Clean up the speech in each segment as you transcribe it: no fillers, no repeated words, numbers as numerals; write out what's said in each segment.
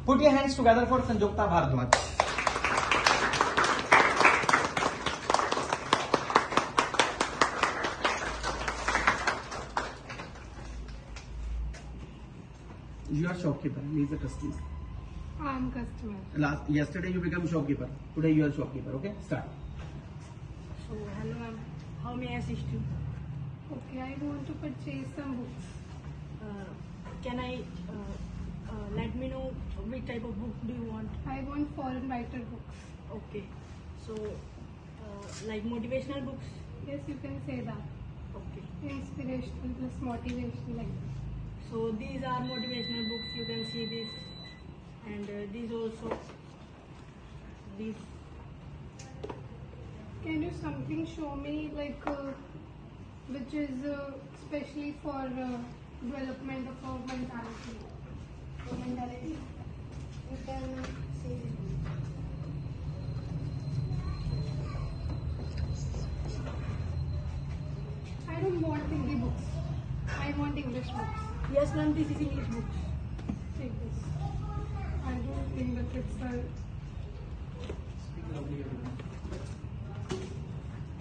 Put your hands together for Sanjukta Bhardwaj. You are shopkeeper. He is a customer. I am customer. Yesterday you become shopkeeper. Today you are shopkeeper. Okay, start. So hello ma'am, how may I assist you? Okay, I want to purchase some books. Can I let me know which type of book do you want? I want foreign writer books. Okay, so like motivational books? Yes, you can say that. Okay. Inspirational plus motivational like that. So these are motivational books. You can see this, and these also. These. Can you something show me like which is especially for development of our mentality? You can see. I don't want Hindi books. I want English books. Yes, ma'am. This is English books. Take this. I don't think that it's a.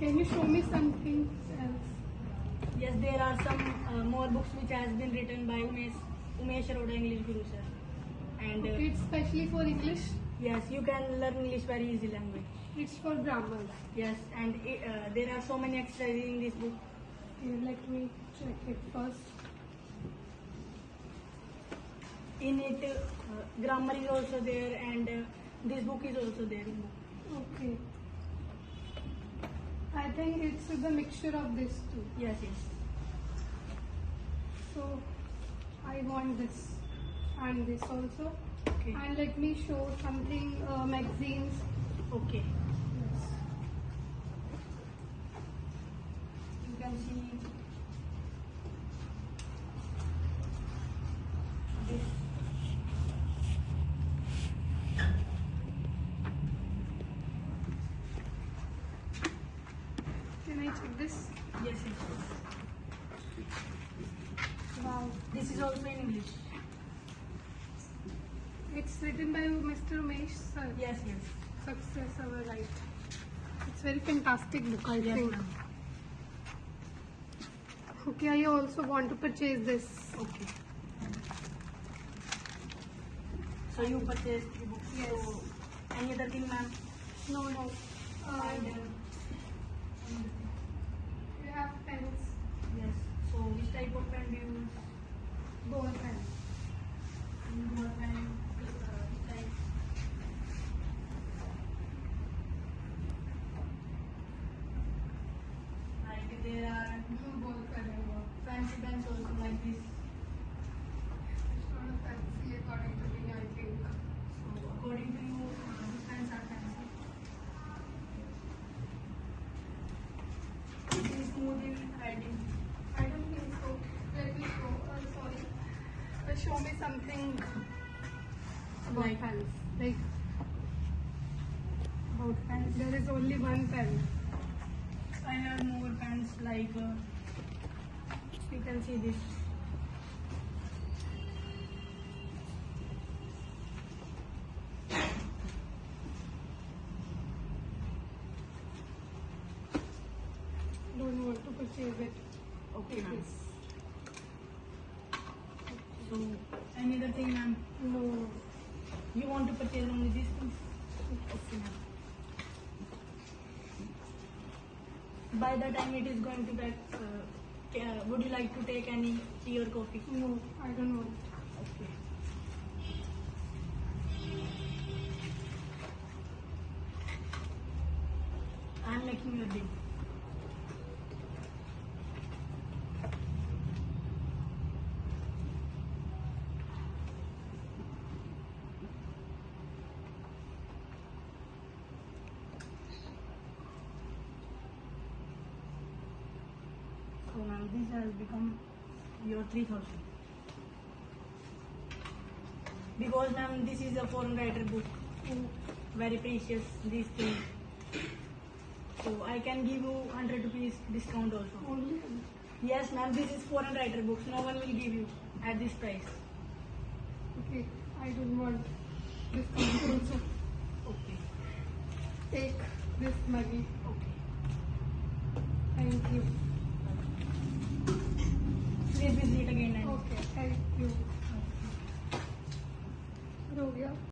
Can you show me something else? Yes, there are some more books which has been written by Umesh Arora English Guru sir. And it's especially for English? Yes, you can learn English very easy language. It's for grammar? Yes, and there are so many exercises in this book. Okay, let me check it first. In it, grammar is also there, and this book is also there. Okay. I think it's the mixture of this too. Yes, yes. So, I want this and this also. Okay. And let me show something, magazines. Okay. Yes. You can see this. Can I check this? Yes, yes. Wow, this is also in English. It's written by Mr. Umesh sir. Yes, yes. Success Our Right. It's very fantastic book, I think. Okay, I also want to purchase this. Okay. So you purchased the book. Yes. So, any other thing, ma'am? No, no. You have pens? Yes. So which type of pen do you use? Ball pen. Ball pen. Which type? Like there are blue ball pen. Fancy pens also like this. It's not a fancy according to me, I think. So according to you, which pens are fancy? Smooth in writing. I don't think so. Let me show. Sorry. Show me something about like pens. Like about pens. There is only one pen. I have more pens. Like you can see this. Don't want to purchase it. Okay, ma'am. So, any other thing, ma'am? No. You want to purchase only this one? Okay, ma'am. By the time it is going to get, would you like to take any tea or coffee? No, I don't want. Okay. I am making your bill. So now this has become your 3,000. Because ma'am, this is a foreign writer book, very precious, these things. So I can give you 100 rupees discount also. Only? Yes ma'am, this is foreign writer books. No one will give you at this price. Okay, I don't want. This comes also. Okay. Take this Maggie. Okay. Thank you. Please visit again. Okay. Thank you. हो गया